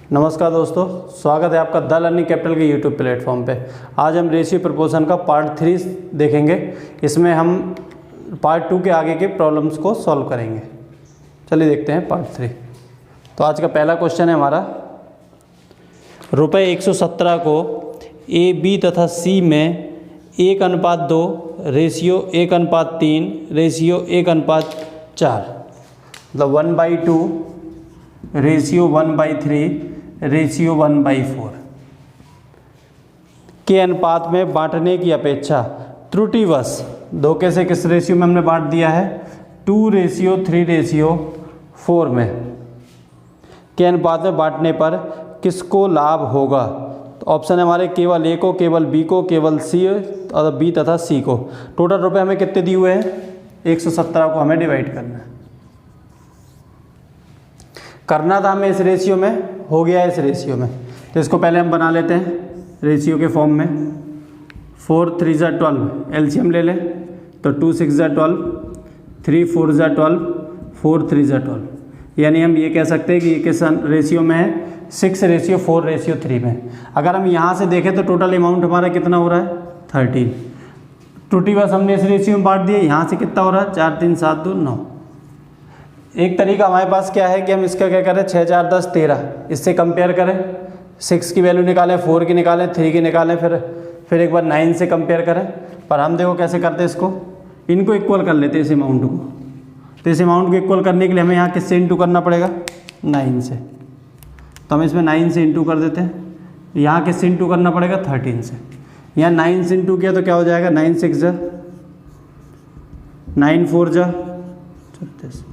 नमस्कार दोस्तों, स्वागत है आपका द लर्निंग कैपिटल के यूट्यूब प्लेटफॉर्म पे। आज हम रेशियो प्रपोर्शन का पार्ट 3 देखेंगे। इसमें हम पार्ट 2 के आगे के प्रॉब्लम्स को सॉल्व करेंगे। चलिए देखते हैं पार्ट 3। तो आज का पहला क्वेश्चन है हमारा, रुपये 117 को ए, बी तथा सी में 1:2 रेशियो 1:3 रेशियो 1:4 मतलब 1/2 रेशियो 1/3 रेशियो 1/4 के अनुपात में बांटने की अपेक्षा त्रुटिवश धोखे से किस रेशियो में हमने बांट दिया है, 2:3:4 में के अनुपात में बांटने पर किसको लाभ होगा। तो ऑप्शन है हमारे केवल ए को, केवल बी को, केवल सी और बी तथा सी को। टोटल रुपए हमें कितने दिए हुए हैं, 117 को हमें डिवाइड करना था हमें इस रेशियो में, हो गया है इस रेशियो में। तो इसको पहले हम बना लेते हैं रेशियो के फॉर्म में। 4 3 12 एलसीएम ले लें तो 2 6 12 3 4 12 4 3 12, यानी हम ये कह सकते हैं कि ये किस रेशियो में है, 6:4:3 में। अगर हम यहाँ से देखें तो टोटल अमाउंट हमारा कितना हो रहा है, 13। त्रुटिवश हमने इस रेशियो में बांट दिया, यहाँ से कितना हो रहा है, 4 3 7 2 9। एक तरीका हमारे पास क्या है कि हम इसका क्या करें, 6 4 10 13 इससे कंपेयर करें, 6 की वैल्यू निकालें, 4 की निकालें, 3 की निकालें, फिर एक बार 9 से कंपेयर करें। पर हम देखो कैसे करते हैं इसको, इनको इक्वल कर लेते हैं इस अमाउंट को। तो इस अमाउंट को इक्वल करने के लिए हमें यहाँ किससे इंटू करना पड़ेगा, 9 से। तो हम इसमें 9 से इंटू कर देते हैं। यहाँ किससे इंटू करना पड़ेगा, 13 से। यहाँ 9 से इंटू किया तो क्या हो जाएगा, 9 6 9 4 36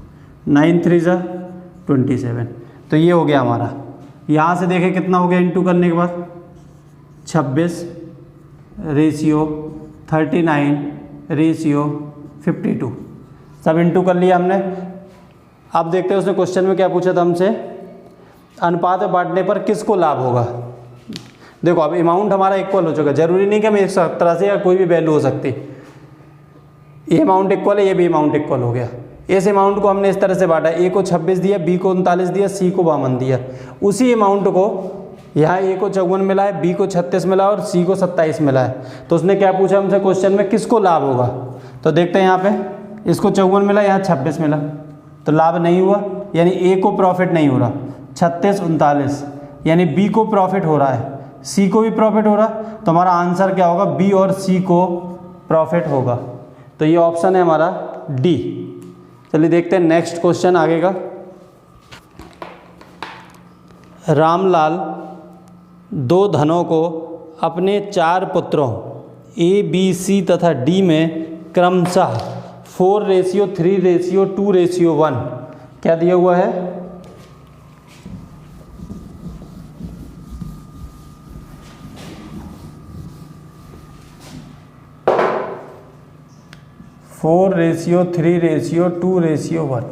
9 3 27। तो ये हो गया हमारा। यहाँ से देखें कितना हो गया इंटू करने के बाद, 26 रेशियो 39 रेशियो 52, सब इंटू कर लिया हमने। अब देखते हैं उसने क्वेश्चन में क्या पूछा था हमसे, अनुपात में बांटने पर किसको लाभ होगा। देखो अब अमाउंट हमारा इक्वल हो चुका है, जरूरी नहीं कि हमें 117 से या कोई भी वैल्यू हो सकती। ये अमाउंट इक्वल है, ये भी अमाउंट इक्वल हो गया। इस अमाउंट को हमने इस तरह से बांटा, ए को 26 दिया, बी को 39 दिया, सी को 52 दिया। उसी अमाउंट को यहाँ ए को 54 मिला है, बी को 36 मिला और सी को 27 मिला है। तो उसने क्या पूछा हमसे क्वेश्चन में, किसको लाभ होगा। तो देखते हैं यहाँ पे, इसको 54 मिला, यहाँ 26 मिला, तो लाभ नहीं हुआ, यानी ए को प्रॉफिट नहीं हो रहा। 36 39 यानी बी को प्रॉफिट हो रहा है, सी को भी प्रॉफिट हो रहा। तो हमारा आंसर क्या होगा, बी और सी को प्रॉफिट होगा। तो ये ऑप्शन है हमारा डी। चलिए देखते हैं नेक्स्ट क्वेश्चन आगे का। रामलाल 2 धनों को अपने 4 पुत्रों ए बी सी तथा डी में क्रमशः 4:3:2:1 क्या दिया हुआ है, 4:3:2:1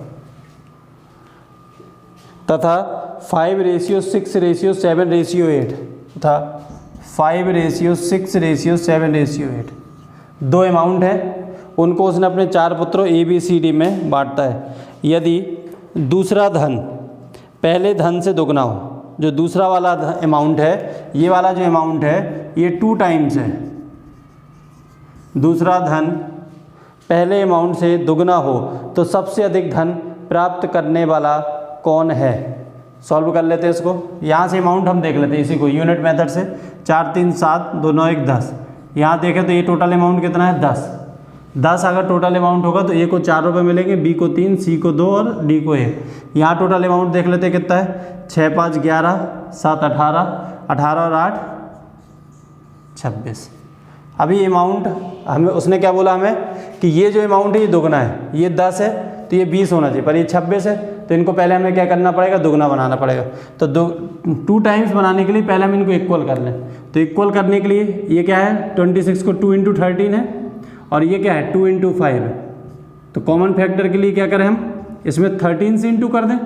तथा 5:6:7:8 तथा 5:6:7:8। 2 अमाउंट है, उनको उसने अपने 4 पुत्रों ए बी सी डी में बांटता है। यदि दूसरा धन पहले धन से दुगना हो, जो दूसरा वाला अमाउंट है, ये वाला जो अमाउंट है ये 2 टाइम्स है, दूसरा धन पहले अमाउंट से दुगना हो तो सबसे अधिक धन प्राप्त करने वाला कौन है। सॉल्व कर लेते हैं इसको। यहाँ से अमाउंट हम देख लेते हैं इसी को यूनिट मेथड से। 4 3 7 2 9 1 10। यहाँ देखें तो ये टोटल अमाउंट कितना है, 10 अगर टोटल अमाउंट होगा तो ए को 4 रुपये मिलेंगे, बी को 3, सी को 2 और डी को 1। यहाँ टोटल अमाउंट देख लेते हैं कितना है, 6 5 11 7 18 18 और 8 26। अभी अमाउंट हमें उसने क्या बोला हमें कि ये जो अमाउंट है ये दुगना है, ये 10 है तो ये 20 होना चाहिए, पर ये 26 है। तो इनको पहले हमें क्या करना पड़ेगा, दुगना बनाना पड़ेगा। तो 2 टाइम्स बनाने के लिए पहले हम इनको इक्वल कर लें। तो इक्वल करने के लिए ये क्या है, 26 को 2 × 13 है और ये क्या है, 2 × 5 है। तो कॉमन फैक्टर के लिए क्या करें हम, इसमें 13 से इंटू कर दें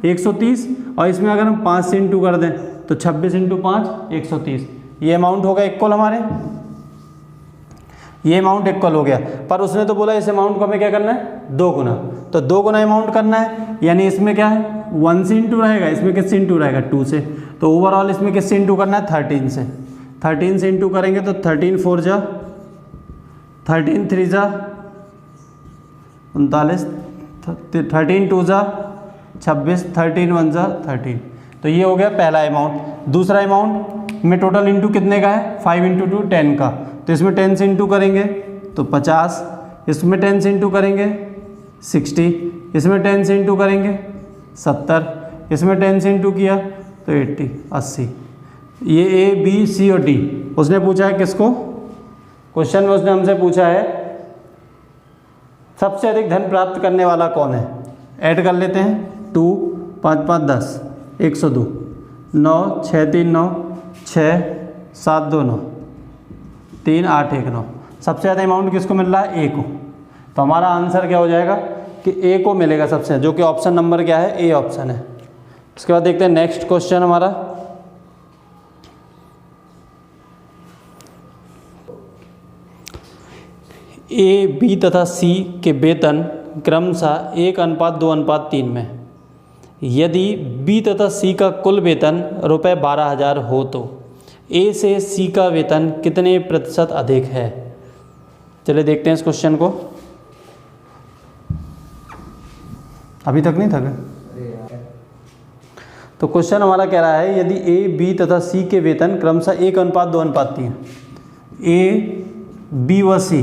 130, और इसमें अगर हम 5 से इंटू कर दें तो 26 × 5 130। ये अमाउंट होगा इक्वल हमारे, ये अमाउंट इक्वल हो गया। पर उसने तो बोला इस अमाउंट को हमें क्या करना है, 2 गुना। तो 2 गुना अमाउंट करना है, यानी इसमें क्या है 1 से इंटू रहेगा, इसमें किससे इंटू रहेगा 2 से, तो ओवरऑल इसमें किससे इंटू करना है 13 से। 13 से इंटू करेंगे तो 13 4 जा 13 3 जा 39, 13 2 जा 26, 13 1 जा 13। तो ये हो गया पहला अमाउंट। दूसरा अमाउंट में टोटल इंटू कितने का है 5 इंटू 2 10 का, तो इसमें 10 से इंटू करेंगे तो 50, इसमें 10 से इंटू करेंगे 60, इसमें 10 से इंटू करेंगे 70, इसमें 10 से इंटू किया तो 80 80। ये ए बी सी और डी उसने पूछा है किसको, क्वेश्चन में उसने हमसे पूछा है सबसे अधिक धन प्राप्त करने वाला कौन है। ऐड कर लेते हैं 2 5 5 10 102 9 6 3 9 6 7 2 9 3 8 1 9। सबसे ज़्यादा अमाउंट किसको मिल रहा है ए को, तो हमारा आंसर क्या हो जाएगा कि ए को मिलेगा सबसे, जो कि ऑप्शन नंबर क्या है ए ऑप्शन है। उसके बाद देखते हैं नेक्स्ट क्वेश्चन हमारा, ए बी तथा सी के वेतन क्रमशः 1:2:3 में, यदि बी तथा सी का कुल वेतन रुपये 12,000 हो तो ए से सी का वेतन कितने प्रतिशत अधिक है। चलिए देखते हैं इस क्वेश्चन को। अभी तक नहीं था क्या? तो क्वेश्चन हमारा कह रहा है यदि ए बी तथा सी के वेतन क्रमशः 1:2:3, ए बी व सी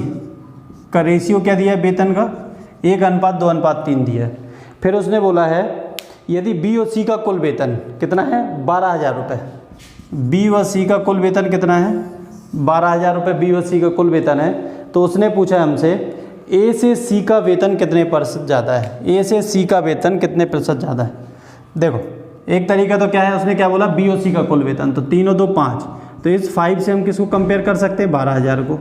का रेशियो क्या दिया है वेतन का 1:2:3 दिया है। फिर उसने बोला है यदि बी और सी का कुल वेतन कितना है 12,000 रुपये, बी व सी का कुल वेतन कितना है 12,000 रुपये, बी व सी का कुल वेतन है। तो उसने पूछा है हमसे ए से सी का वेतन कितने प्रतिशत ज़्यादा है, ए से सी का वेतन कितने प्रतिशत ज़्यादा है। देखो एक तरीका तो क्या है, उसने क्या बोला बी और सी का कुल वेतन, तो 3 और 2 5, तो इस 5 से हम किसको कंपेयर कर सकते हैं 12,000 को।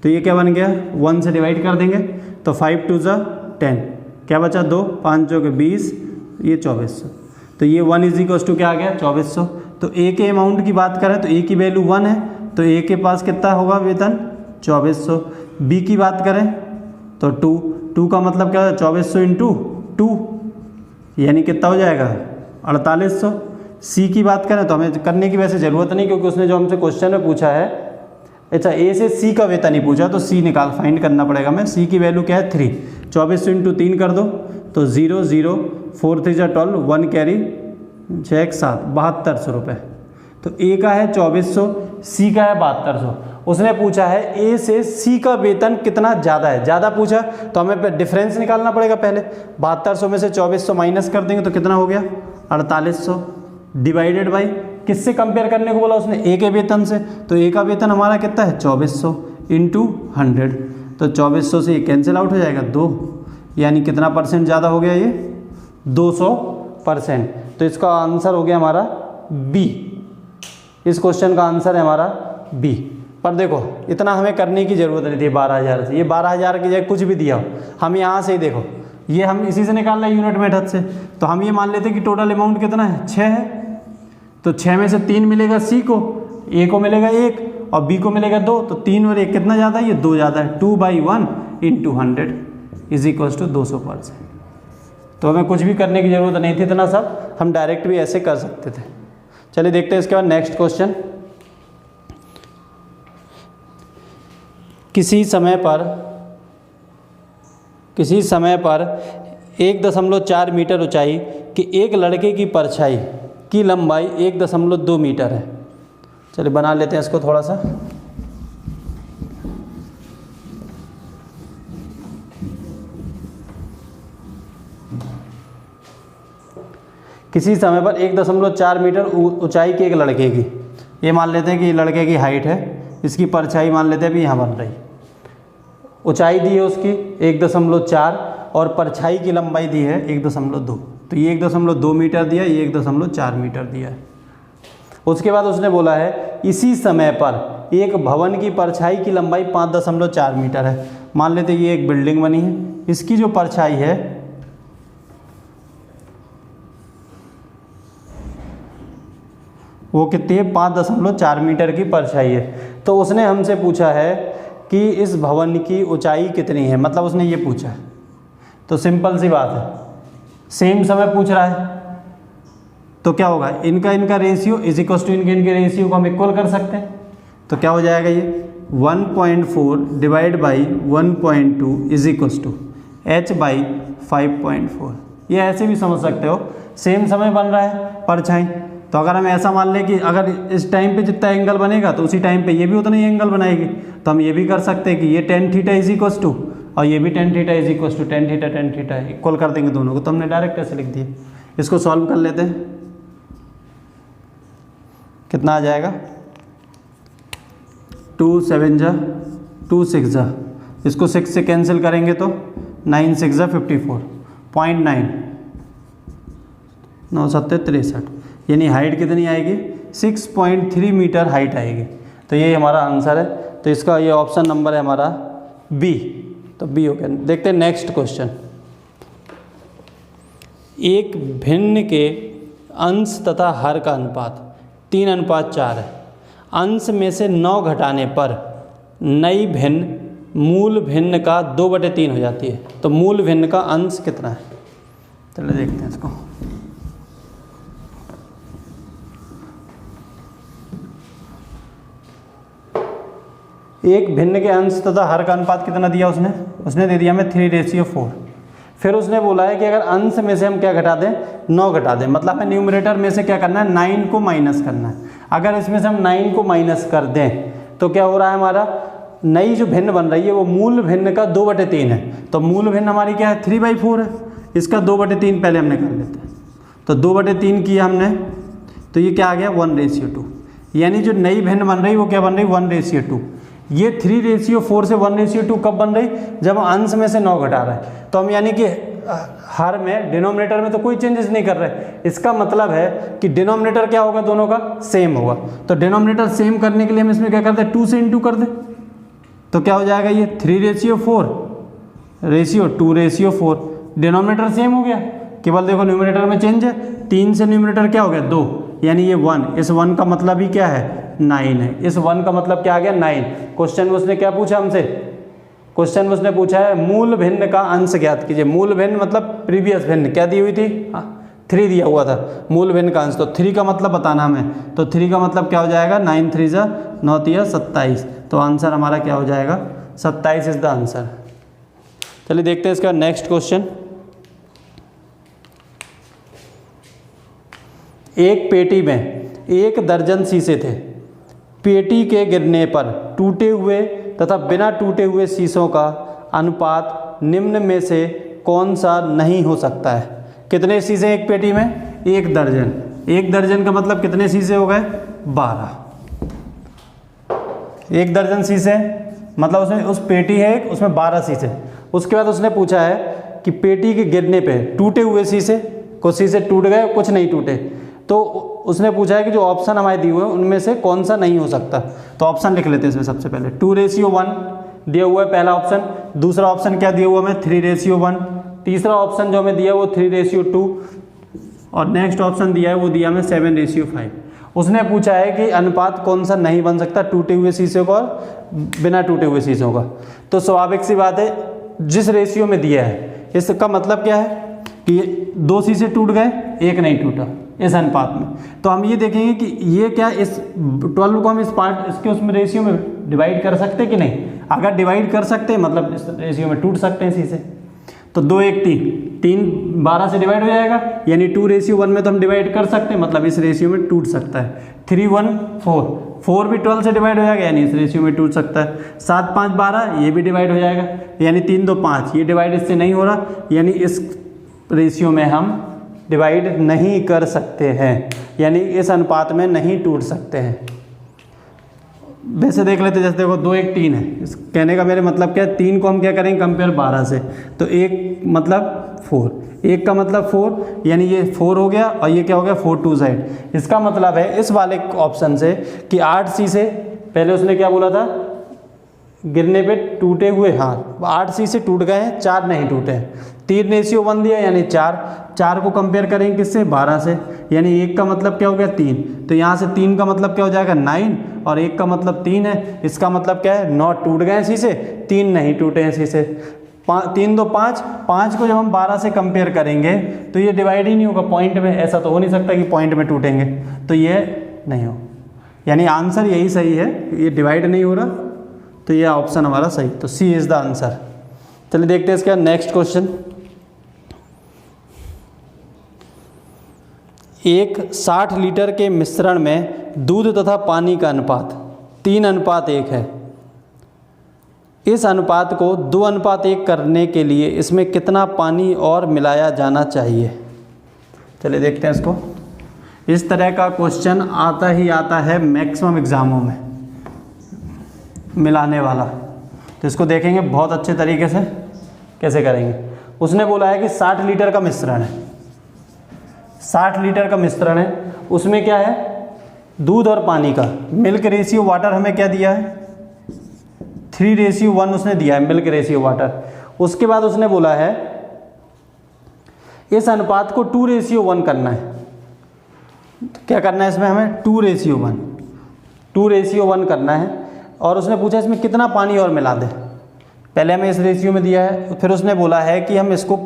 तो ये क्या बन गया 1 से डिवाइड कर देंगे तो 5 2 जा 10, क्या बचा 2 5 जो के 20, ये 2400। तो ये 1 = क्या आ गया 2400। तो ए के अमाउंट की बात करें तो ए की वैल्यू 1 है, तो ए के पास कितना होगा वेतन 2400। बी की बात करें तो 2 का मतलब क्या है 2400 इंटू 2 यानी कितना हो जाएगा 4800। सी की बात करें तो हमें करने की वैसे ज़रूरत नहीं, क्योंकि उसने जो हमसे क्वेश्चन में पूछा है, अच्छा ए से सी का वेतन ही पूछा तो सी निकाल फाइंड करना पड़ेगा हमें। सी की वैल्यू क्या है 3, 2400 इंटू 3 कर दो तो 0 0 4 3 12 1 कैरी 6 7 7200 रुपये। तो ए का है 2400, सी का है 7200। उसने पूछा है ए से सी का वेतन कितना ज़्यादा है, ज़्यादा पूछा तो हमें डिफरेंस निकालना पड़ेगा पहले। 7200 में से 2400 माइनस कर देंगे तो कितना हो गया 4800, डिवाइडेड बाई किससे कंपेयर करने को बोला उसने ए के वेतन से, तो ए का वेतन हमारा कितना है 2400 इंटू 100, तो 2400 से ये कैंसिल आउट हो जाएगा 2, यानी कितना परसेंट ज़्यादा हो गया ये 200%। तो इसका आंसर हो गया हमारा बी, इस क्वेश्चन का आंसर है हमारा बी। पर देखो इतना हमें करने की ज़रूरत नहीं थी 12,000 से, ये 12,000 की जगह कुछ भी दिया हो, हम यहाँ से ही देखो ये हम इसी से निकाल रहे हैं यूनिट मेथड से। तो हम ये मान लेते हैं कि टोटल अमाउंट कितना है 6 है, तो 6 में से 3 मिलेगा सी को, ए को मिलेगा 1 और बी को मिलेगा 2, तो 3 और 1 कितना ज़्यादा है ये 2 ज़्यादा है। 2/1 इंटू 100 = 200%। तो हमें कुछ भी करने की ज़रूरत नहीं थी, इतना सब हम डायरेक्ट भी ऐसे कर सकते थे। चलिए देखते हैं इसके बाद नेक्स्ट क्वेश्चन। किसी समय पर 1.4 मीटर ऊंचाई के एक लड़के की परछाई की लंबाई 1.2 मीटर है। चलिए बना लेते हैं इसको थोड़ा सा। किसी समय पर 1.4 मीटर ऊंचाई के एक लड़के की, ये मान लेते हैं कि लड़के की हाइट है, इसकी परछाई मान लेते हैं अभी यहाँ बन रही, ऊंचाई दी है उसकी 1.4 और परछाई की लंबाई दी है 1.2, तो ये 1.2 मीटर दिया, ये 1.4 मीटर दिया है। उसके बाद उसने बोला है इसी समय पर एक भवन की परछाई की लंबाई 5.4 मीटर है। मान लेते ये एक बिल्डिंग बनी है, इसकी जो परछाई है वो कितनी है 5.4 मीटर की परछाई है। तो उसने हमसे पूछा है कि इस भवन की ऊंचाई कितनी है, मतलब उसने ये पूछा है। तो सिंपल सी बात है, सेम समय पूछ रहा है तो क्या होगा, इनका रेशियो इज इक्वल टू इनके रेशियो को हम इक्वल कर सकते हैं। तो क्या हो जाएगा ये 1.4 divide by 1.2 is equal to h by 5.4। ये ऐसे भी समझ सकते हो, सेम समय बन रहा है परछाई। तो अगर हम ऐसा मान लें कि अगर इस टाइम पे जितना एंगल बनेगा तो उसी टाइम पे ये भी उतना ही एंगल बनाएगी, तो हम ये भी कर सकते हैं कि ये tan theta is equal to और ये भी tan theta is equal to tan theta equal कर देंगे दोनों को। तो हमने डायरेक्ट ऐसे लिख दिया। इसको सॉल्व कर लेते हैं, कितना आ जाएगा 2 7 जा 2 6 जा, इसको 6 से कैंसिल करेंगे तो 9 6 जा 54 0.9 9 7 63, यानी हाइट कितनी आएगी 6.3 मीटर हाइट आएगी। तो ये हमारा आंसर है। तो इसका ये ऑप्शन नंबर है हमारा बी। तो बी हो गया। देखते हैं नेक्स्ट क्वेश्चन। एक भिन्न के अंश तथा हर का अनुपात 3:4 है। अंश में से 9 घटाने पर नई भिन्न मूल भिन्न का 2/3 हो जाती है। तो मूल भिन्न का अंश कितना है, चलिए देखते हैं इसको। एक भिन्न के अंश तथा हर का अनुपात कितना दिया उसने दे दिया हमें 3:4। फिर उसने बोला है कि अगर अंश में से हम क्या घटा दें 9 घटा दें, मतलब हमें न्यूमरेटर में से क्या करना है 9 को माइनस करना है। अगर इसमें से हम 9 को माइनस कर दें तो क्या हो रहा है, हमारा नई जो भिन्न बन रही है वो मूल भिन्न का 2/3 है। तो मूल भिन्न हमारी क्या है 3/4 है, इसका 2/3 पहले हमने कर लेते हैं। तो 2/3 किया हमने, तो ये क्या आ गया 1:2। यानी जो नई भिन्न बन रही वो क्या बन रही 1:2। ये 3:4 से 1:2 कब बन रही, जब अंश में से 9 घटा रहा है। तो हम यानी कि हर में डिनोमिनेटर में तो कोई चेंजेस नहीं कर रहे। इसका मतलब है कि डिनोमिनेटर क्या होगा, दोनों का सेम होगा। तो डिनोमिनेटर सेम करने के लिए हम इसमें क्या करते हैं 2 से इंटू कर दें। तो क्या हो जाएगा ये 3:4 डिनोमिनेटर सेम हो गया, केवल देखो न्यूमरेटर में चेंज है। 3 से न्यूमरेटर क्या हो गया 2, यानी ये 1। इस 1 का मतलब ही क्या है 9 है। इस 1 का मतलब क्या आ गया 9। क्वेश्चन में उसने क्या पूछा हमसे, क्वेश्चन में उसने पूछा है मूल भिन्न का अंश ज्ञात कीजिए। मूल भिन्न मतलब प्रीवियस भिन्न क्या दी हुई थी 3 दिया हुआ था, मूल भिन्न का अंश। तो 3 का मतलब बताना हमें, तो 3 का मतलब क्या हो जाएगा 9 3 जा 9 3 27। तो आंसर हमारा क्या हो जाएगा 27 इज द आंसर। चलिए देखते हैं इसका नेक्स्ट क्वेश्चन। एक पेटी में 1 दर्जन शीशे थे। पेटी के गिरने पर टूटे हुए तथा बिना टूटे हुए शीशों का अनुपात निम्न में से कौन सा नहीं हो सकता है। कितने शीशे एक पेटी में 1 दर्जन। 1 दर्जन का मतलब कितने शीशे हो गए 12। 1 दर्जन शीशे मतलब उसमें उस पेटी है एक, उसमें 12 शीशे। उसके बाद उसने पूछा है कि पेटी के गिरने पे टूटे हुए शीशे, कुछ शीशे टूट गए कुछ नहीं टूटे। तो उसने पूछा है कि जो ऑप्शन हमारे दिए हुए हैं उनमें से कौन सा नहीं हो सकता। तो ऑप्शन लिख लेते हैं इसमें। सबसे पहले 2:1 दिया हुआ है पहला ऑप्शन। दूसरा ऑप्शन क्या दिया हुआ हमें 3:1। तीसरा ऑप्शन जो हमें दिया है वो 3:2 और नेक्स्ट ऑप्शन दिया है वो दिया हमें 7:5। उसने पूछा है कि अनुपात कौन सा नहीं बन सकता टूटे हुए शीशे का और बिना टूटे हुए शीशों का। तो स्वाभाविक सी बात है जिस रेशियो में दिया है इसका मतलब क्या है कि 2 शीशे टूट गए 1 नहीं टूटा इस अनुपात में। तो हम ये देखेंगे कि ये क्या इस 12 को हम इस पार्ट इसके उसमें रेशियो में डिवाइड कर सकते हैं कि नहीं। अगर डिवाइड कर सकते हैं मतलब इस रेशियो में टूट सकते हैं शीशे। तो 2 1 3 12 से डिवाइड हो जाएगा, यानी 2:1 में तो हम डिवाइड कर सकते हैं, मतलब इस रेशियो में टूट सकता है। 3 1 4 भी 12 से डिवाइड हो जाएगा, यानी इस रेशियो में टूट सकता है। 7 5 12 ये भी डिवाइड हो जाएगा, यानी 3 2 5 ये डिवाइड इससे नहीं हो रहा, यानी इस रेशियो में हम डिवाइड नहीं कर सकते हैं, यानी इस अनुपात में नहीं टूट सकते हैं। वैसे देख लेते जैसे देखो 2 1 3 है। इस कहने का मेरे मतलब क्या है 3 को हम क्या करेंगे कंपेयर 12 से, तो 1 मतलब 4, 1 का मतलब 4, यानी ये 4 हो गया और ये क्या हो गया 4 2 साइड। इसका मतलब है इस वाले ऑप्शन से कि 8 शीशे पहले उसने क्या बोला था गिरने पे टूटे हुए, हाँ 8 शीशे टूट गए हैं 4 नहीं टूटे हैं। 3:1 दिया यानी 4 को कंपेयर करेंगे किससे 12 से, यानी 1 का मतलब क्या हो गया 3। तो यहाँ से 3 का मतलब क्या हो जाएगा 9 और 1 का मतलब 3 है। इसका मतलब क्या है 9 टूट गए शीशे 3 नहीं टूटे हैं शीशे। 3 2 5, 5 को जब हम 12 से कंपेयर करेंगे तो ये डिवाइड ही नहीं होगा पॉइंट में, ऐसा तो हो नहीं सकता कि पॉइंट में टूटेंगे, तो ये नहीं हो, यानी आंसर यही सही है, ये डिवाइड नहीं हो रहा, तो ये ऑप्शन हमारा सही, तो सी इज़ द आंसर। चलिए देखते हैं इसका नेक्स्ट क्वेश्चन। एक 60 लीटर के मिश्रण में दूध तथा पानी का अनुपात 3:1 है। इस अनुपात को 2:1 करने के लिए इसमें कितना पानी और मिलाया जाना चाहिए? चलिए देखते हैं इसको। इस तरह का क्वेश्चन आता ही आता है मैक्सिमम एग्ज़ामों में, मिलाने वाला। तो इसको देखेंगे बहुत अच्छे तरीके से कैसे करेंगे। उसने बोला है कि 60 लीटर का मिश्रण है, 60 लीटर का मिश्रण है, उसमें क्या है, दूध और पानी का मिल्क रेशियो वाटर हमें क्या दिया है, 3:1 उसने दिया है मिल्क रेशियो वाटर। उसके बाद उसने बोला है इस अनुपात को 2:1 करना है। तो क्या करना है इसमें हमें 2:1 करना है, और उसने पूछा इसमें कितना पानी और मिला दे। पहले हमें इस रेशियो में दिया है, फिर उसने बोला है कि हम इसको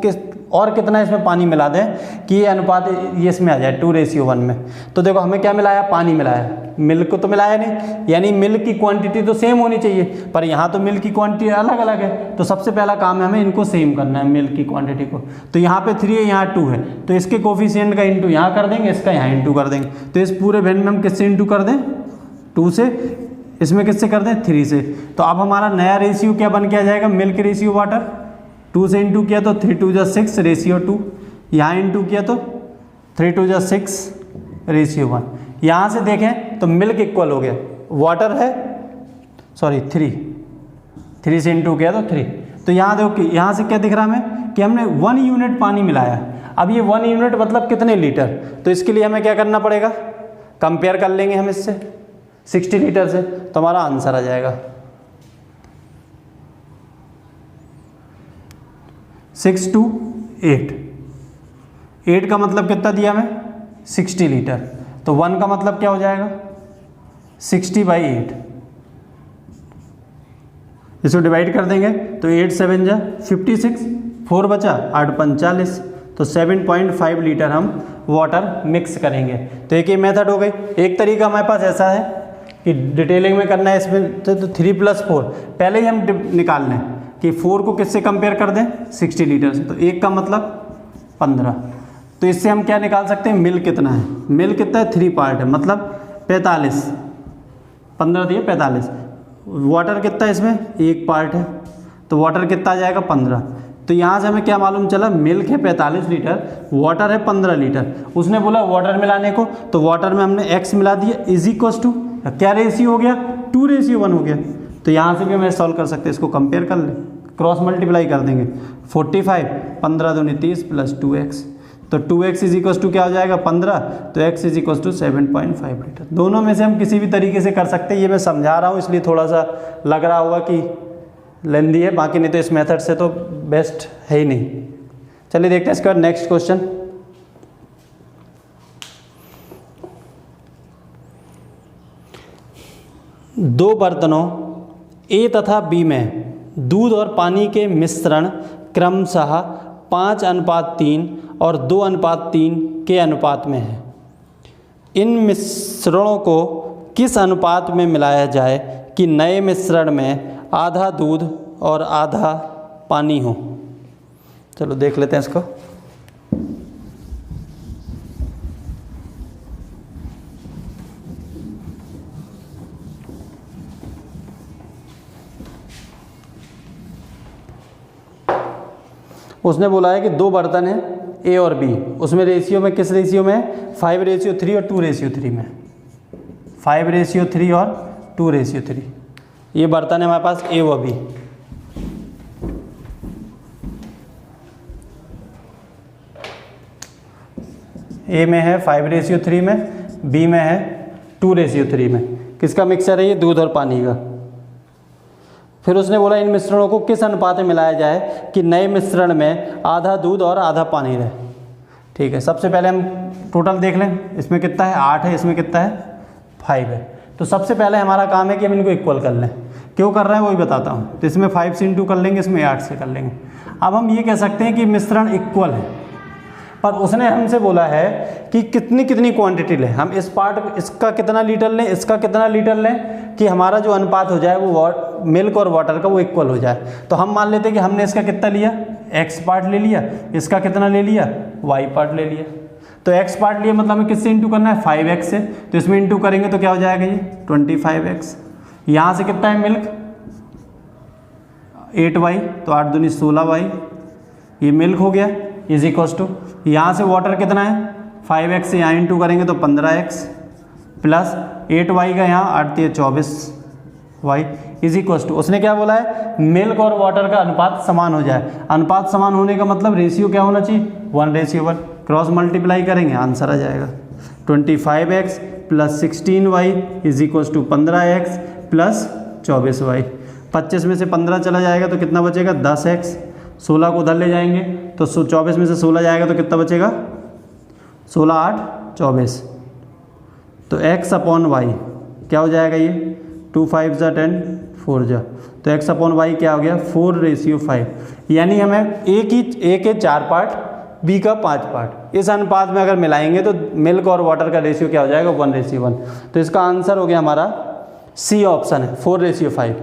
और कितना इसमें पानी मिला दें कि ये अनुपात ये इसमें आ जाए 2:1 में। तो देखो हमें क्या मिलाया, पानी मिलाया, मिल्क को तो मिलाया नहीं, यानी मिल्क की क्वांटिटी तो सेम होनी चाहिए, पर यहाँ तो मिल्क की क्वांटिटी अलग अलग है। तो सबसे पहला काम है हमें इनको सेम करना है, मिल्क की क्वांटिटी को। तो यहाँ पे 3 है, यहाँ 2 है, तो इसके कोफिशिएंट का इंटू यहाँ कर देंगे, इसका यहाँ इंटू कर देंगे। तो इस पूरे भिन्न में हम किससे इंटू कर दें, 2 से, इसमें किससे कर दें, 3 से। तो अब हमारा नया रेशियो क्या बन के आ जाएगा, मिल्क रेशियो वाटर, 2 से इंटू किया तो 3 2 जा 6 रेशियो 2, यहाँ इंटू किया तो 3 2 जा 6 रेशियो 1। यहाँ से देखें तो मिल्क इक्वल हो गया, वाटर है, सॉरी 3 से इंटू किया तो 3। तो यहाँ देखो कि यहाँ से क्या दिख रहा हमें कि हमने 1 यूनिट पानी मिलाया। अब ये 1 यूनिट मतलब कितने लीटर, तो इसके लिए हमें क्या करना पड़ेगा, कंपेयर कर लेंगे हम इससे 60 लीटर से, तो हमारा आंसर आ जाएगा 6 2 8। 8 का मतलब कितना दिया हमें, 60 लीटर, तो 1 का मतलब क्या हो जाएगा, 60/8। इसको डिवाइड कर देंगे तो 8 7 जा 56, 4 बचा 8 5 40, तो 7.5 लीटर हम वाटर मिक्स करेंगे। तो एक ये मेथड हो गई। एक तरीका हमारे पास ऐसा है कि डिटेलिंग में करना है इसमें, तो 3 + 4 पहले ही हम निकाल लें कि 4 को किससे कंपेयर कर दें, 60 लीटर से, तो 1 का मतलब 15। तो इससे हम क्या निकाल सकते हैं, मिल्क कितना है, मिल्क कितना है, 3 पार्ट है, मतलब 45, 15 दिए 45। वाटर कितना है इसमें, 1 पार्ट है, तो वाटर कितना आ जाएगा, 15। तो यहाँ से हमें क्या मालूम चला, मिल्क है 45 लीटर, वाटर है 15 लीटर। उसने बोला वाटर मिलाने को, तो वाटर में हमने x मिला दिया, = क्या रेशियो हो गया, 2:1 हो गया। तो यहाँ से भी हमें सॉल्व कर सकते हैं, इसको कंपेयर कर लें, क्रॉस मल्टीप्लाई कर देंगे, 45 15 दूनी 30 + 2x, तो 2x = क्या हो जाएगा, 15, तो x = 7.5 लीटर। दोनों में से हम किसी भी तरीके से कर सकते हैं, ये मैं समझा रहा हूँ इसलिए थोड़ा सा लग रहा होगा कि लेंदी है, बाकी नहीं तो इस मेथड से तो बेस्ट है ही नहीं। चलिए देखते हैं इसके बाद नेक्स्ट क्वेश्चन। दो बर्तनों ए तथा बी में दूध और पानी के मिश्रण क्रमशः 5:3 और 2:3 के अनुपात में है। इन मिश्रणों को किस अनुपात में मिलाया जाए कि नए मिश्रण में आधा दूध और आधा पानी हो? चलो देख लेते हैं इसको। उसने बोला है कि 2 बर्तन हैं ए और बी, उसमें रेशियो में किस रेशियो में है, 5:3 और 2:3 में, 5:3 और 2:3। ये बर्तन है हमारे पास ए व बी। ए में है 5:3 में, बी में है 2:3 में। किसका मिक्सचर है ये, दूध और पानी का। फिर उसने बोला इन मिश्रणों को किस अनुपात में मिलाया जाए कि नए मिश्रण में आधा दूध और आधा पानी रहे। ठीक है, सबसे पहले हम टोटल देख लें, इसमें कितना है 8 है, इसमें कितना है 5 है। तो सबसे पहले हमारा काम है कि हम इनको इक्वल कर लें। क्यों कर रहे हैं वही बताता हूँ। तो इसमें 5 से इंटू कर लेंगे, इसमें 8 से कर लेंगे। अब हम ये कह सकते हैं कि मिश्रण इक्वल है, पर उसने हमसे बोला है कि कितनी कितनी क्वांटिटी लें। हम इस पार्ट इसका कितना लीटर लें, इसका कितना लीटर लें, कि हमारा जो अनुपात हो जाए वो मिल्क और वाटर का वो इक्वल हो जाए। तो हम मान लेते हैं कि हमने इसका कितना लिया, x पार्ट ले लिया, इसका कितना ले लिया, y पार्ट ले लिया। तो x पार्ट लिया मतलब हमें किससे इंटू करना है, 5x से। तो इसमें इंटू करेंगे तो क्या हो जाएगा, ये 25x। यहाँ से कितना है मिल्क, 8y, तो 8 दूनी 16y, ये मिल्क हो गया, इज इक्वस टू यहाँ से वाटर कितना है, 5x से यहाँ इंटू करेंगे तो 15x प्लस 8y का यहाँ 8 × 24y इज इक्वस टू, उसने क्या बोला है, मिल्क और वाटर का अनुपात समान हो जाए। अनुपात समान होने का मतलब रेशियो क्या होना चाहिए, 1:1। क्रॉस मल्टीप्लाई करेंगे आंसर आ जाएगा 25x plus 16y is equals to 15x plus 24y। 25 में से 15 चला जाएगा तो कितना बचेगा, 10x। 16 को उधर ले जाएंगे तो 24 में से 16 जाएगा तो कितना बचेगा, 16 8 24। तो x अपॉन वाई क्या हो जाएगा, ये 2 5 × 10 4 जा, तो x अपॉन वाई क्या हो गया, 4:5। यानी हमें ए के 4 पार्ट, बी का 5 पार्ट, इस अनुपात में अगर मिलाएंगे तो मिल्क और वाटर का रेशियो क्या हो जाएगा, 1:1। तो इसका आंसर हो गया हमारा सी ऑप्शन है, 4:5।